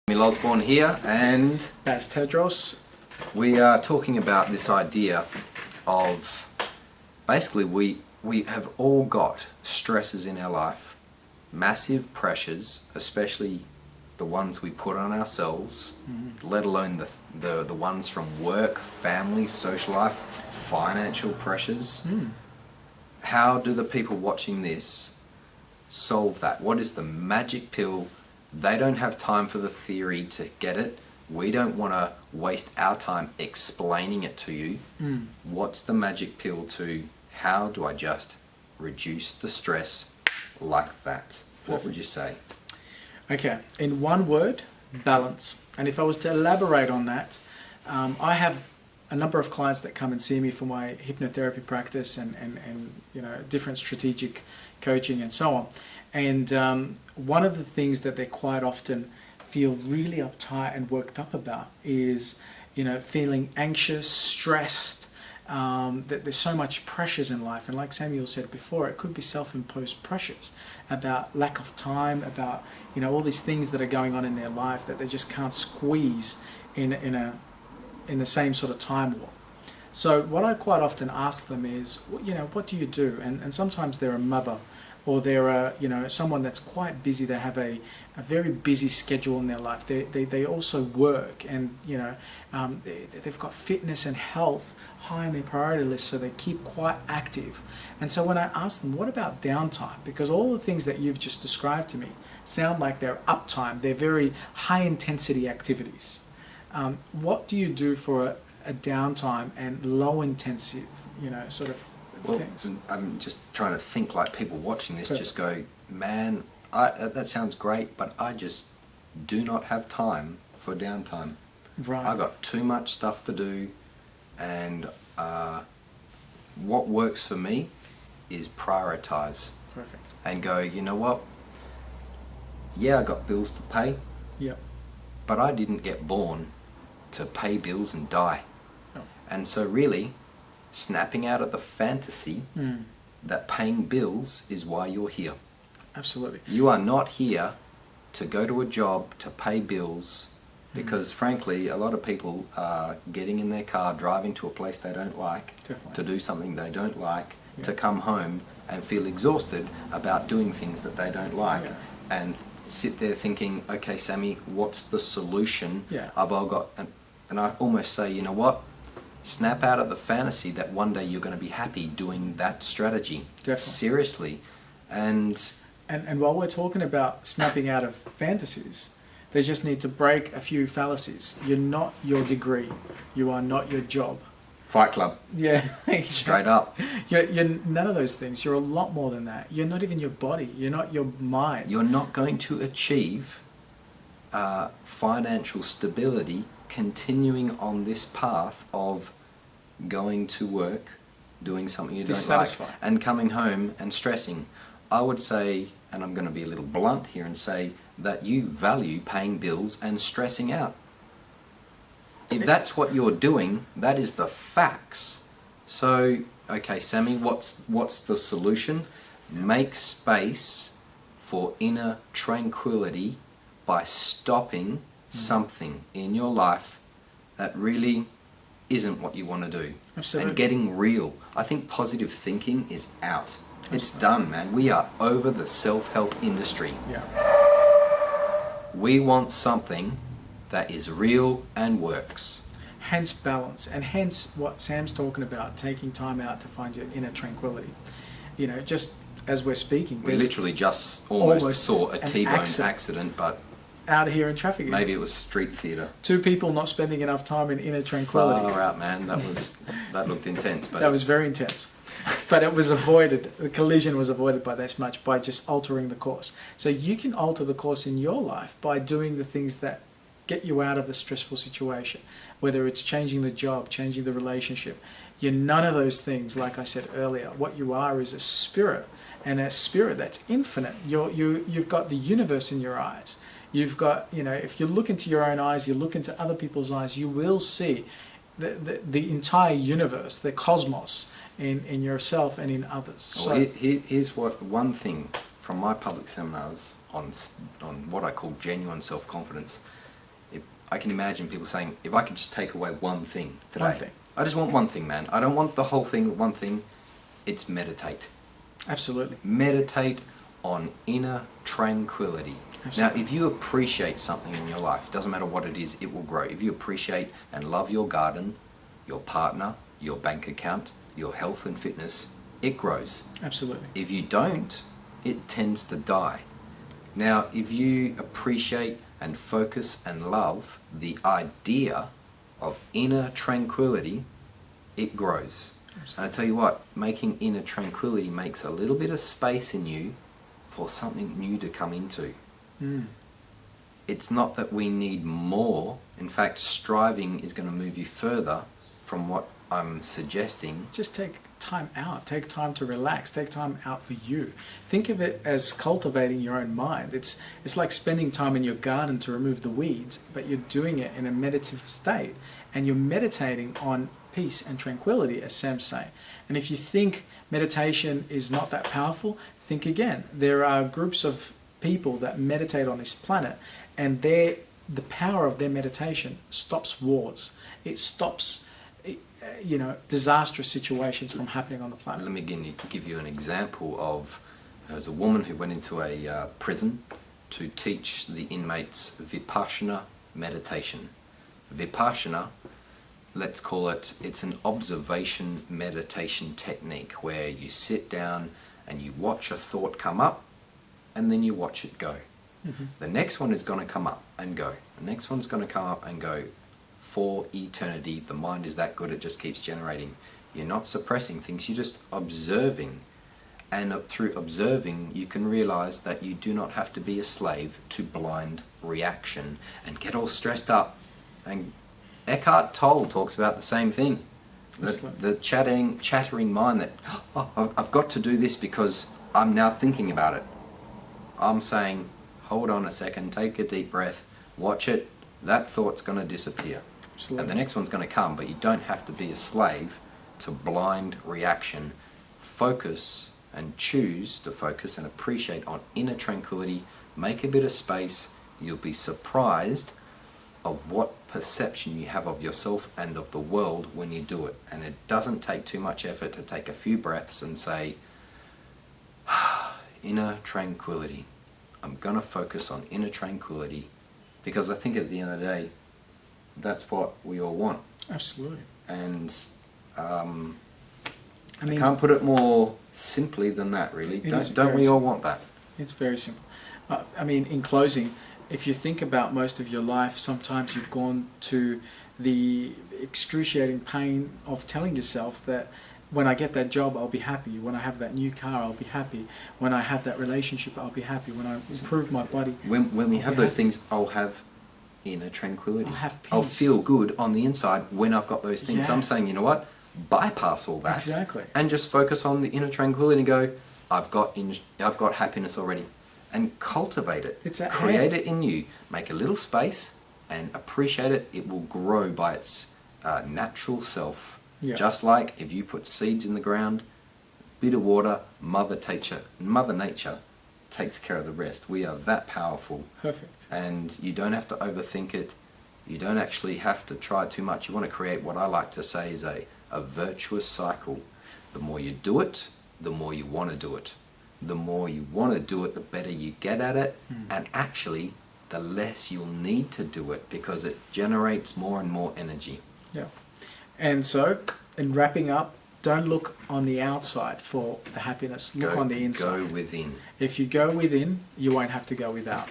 Emil Osborne here, and That's Tedros. we are talking about this idea of basically we have all got stresses in our life, massive pressures, especially the ones we put on ourselves, let alone the ones from work, family, social life, financial pressures. How do the people watching this solve that? What is the magic pill? They don't have time for the theory to get it. We don't want to waste our time explaining it to you. What's the magic pill to how do I just reduce the stress like that? What would you say? Okay, in one word, balance. And if I was to elaborate on that, I have a number of clients that come and see me for my hypnotherapy practice and different strategic coaching and so on. And one of the things that they quite often feel really uptight and worked up about is, feeling anxious, stressed, that there's so much pressures in life. And like Samuel said before, it could be self-imposed pressures about lack of time, about, all these things that are going on in their life that they just can't squeeze in the same sort of time warp. So what I quite often ask them is, what do you do? And sometimes they're a mother, or they're someone that's quite busy. They have a very busy schedule in their life. They also work, and they've got fitness and health high on their priority list, so they keep quite active. And so when I ask them, what about downtime? Because all the things that you've just described to me sound like they're uptime. They're very high intensity activities. What do you do for a downtime and low intensive, sort of things? I'm just trying to think like people watching this just go, man, that sounds great, but I just do not have time for downtime. Right. I got too much stuff to do, and what works for me is prioritize. Perfect. And go, you know what? Yeah, I got bills to pay. Yep. But I didn't get born to pay bills and die. No. And so really, snapping out of the fantasy that paying bills is why you're here. Absolutely. You are not here to go to a job to pay bills, because frankly, a lot of people are getting in their car, driving to a place they don't like, to do something they don't like, to come home and feel exhausted about doing things that they don't like, and sit there thinking, okay, Sammy, what's the solution? I've all got, and I almost say, you know what? Snap out of the fantasy that one day you're going to be happy doing that strategy. Definitely. Seriously. And while we're talking about snapping out of fantasies, they just need to break a few fallacies. You're not your degree. You are not your job. Fight Club. Yeah. Straight up. You're none of those things. You're a lot more than that. You're not even your body. You're not your mind. You're not going to achieve financial stability continuing on this path of going to work, doing something you don't like, and coming home and stressing. I would say, and I'm going to be a little blunt here and say, that you value paying bills and stressing out. If that's what you're doing, that is the facts. So, okay, Sammy, what's the solution? Make space for inner tranquility by stopping something in your life that really isn't what you want to do. Absolutely. And getting real. I think positive thinking is out. It's done, man. We are over the self-help industry. Yeah. We want something that is real and works. Hence balance, and hence what Sam's talking about, taking time out to find your inner tranquility. Just as we're speaking. We literally just almost saw a T-bone accident, but out here in traffic. Maybe it was street theatre. Two people not spending enough time in inner tranquility. Far out, man. That looked intense. But that was very intense. But it was avoided. The collision was avoided by this much, by just altering the course. So you can alter the course in your life by doing the things that get you out of the stressful situation, whether it's changing the job, changing the relationship. You're none of those things, like I said earlier. What you are is a spirit, and a spirit that's infinite. You've got the universe in your eyes. You've got, if you look into your own eyes, you look into other people's eyes, you will see the entire universe, the cosmos, in yourself and in others. Well, here's one thing from my public seminars on what I call genuine self-confidence. I can imagine people saying, if I could just take away one thing today, One thing. I just want one thing, man. I don't want the whole thing, one thing. It's meditate. Absolutely. Meditate on inner tranquility. Absolutely. Now, if you appreciate something in your life, it doesn't matter what it is, it will grow. If you appreciate and love your garden, your partner, your bank account, your health and fitness, it grows. Absolutely. If you don't, it tends to die. Now, if you appreciate and focus and love the idea of inner tranquility, it grows. Absolutely. And I tell you what, making inner tranquility makes a little bit of space in you for something new to come into. Mm. It's not that we need more. In fact, striving is going to move you further from what I'm suggesting. Just take time out. Take time to relax. Take time out for you. Think of it as cultivating your own mind. It's like spending time in your garden to remove the weeds, but you're doing it in a meditative state, and you're meditating on peace and tranquility, as Sam's saying. And if you think meditation is not that powerful, think again. There are groups of people that meditate on this planet, and the power of their meditation stops wars. It stops disastrous situations from happening on the planet. Let me give you an example of, there was a woman who went into a prison to teach the inmates Vipassana meditation. Vipassana, let's call it, it's an observation meditation technique where you sit down and you watch a thought come up and then you watch it go. Mm-hmm. The next one is going to come up and go. The next one's going to come up and go for eternity. The mind is that good, it just keeps generating. You're not suppressing things, you're just observing. And through observing, you can realize that you do not have to be a slave to blind reaction and get all stressed up. And Eckhart Tolle talks about the same thing. The chattering mind that, oh, I've got to do this because I'm now thinking about it. I'm saying, hold on a second, take a deep breath, watch it, that thought's going to disappear. Absolutely. And the next one's going to come, but you don't have to be a slave to blind reaction. Focus and choose to focus and appreciate on inner tranquility. Make a bit of space. You'll be surprised of what perception you have of yourself and of the world when you do it. And it doesn't take too much effort to take a few breaths and say, inner tranquility. I'm going to focus on inner tranquility, because I think at the end of the day, that's what we all want. Absolutely. And I can't put it more simply than that, really. Don't we all want that? It's very simple. In closing, if you think about most of your life, sometimes you've gone to the excruciating pain of telling yourself that when I get that job, I'll be happy. When I have that new car, I'll be happy. When I have that relationship, I'll be happy. When I improve my body. When we have those things, I'll have inner tranquility. I'll have peace. I'll feel good on the inside when I've got those things. Yeah. I'm saying, you know what? Bypass all that. Exactly. And just focus on the inner tranquility and go, I've got happiness already. And cultivate it. It's at Create hand. it in you. Make a little space and appreciate it. It will grow by its natural self. Yeah. Just like if you put seeds in the ground, bit of water, Mother Nature takes care of the rest. We are that powerful. Perfect. And you don't have to overthink it. You don't actually have to try too much. You want to create what I like to say is a virtuous cycle. The more you do it, the more you want to do it. The more you want to do it, the better you get at it. And actually, the less you'll need to do it, because it generates more and more energy. Yeah. And so, in wrapping up, don't look on the outside for the happiness. Look on the inside. Go within. If you go within, you won't have to go without.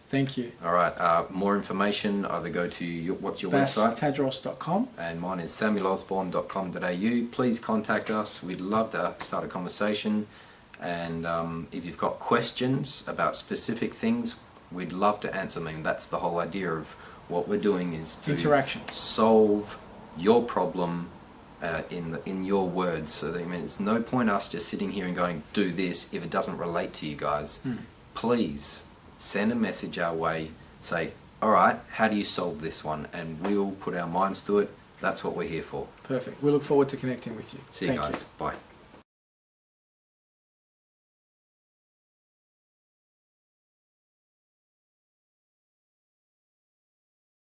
Thank you. All right. More information, either go to what's your website? BassTadros.com. And mine is samuelosborne.com.au. Please contact us. We'd love to start a conversation. And if you've got questions about specific things, we'd love to answer them. That's the whole idea of what we're doing, is to Interaction. solve your problem in your words. So that, it's no point us just sitting here and going, do this, if it doesn't relate to you guys. Please send a message our way. Say, all right, how do you solve this one? And we'll put our minds to it. That's what we're here for. Perfect. We look forward to connecting with you. See you Thank guys. Bye.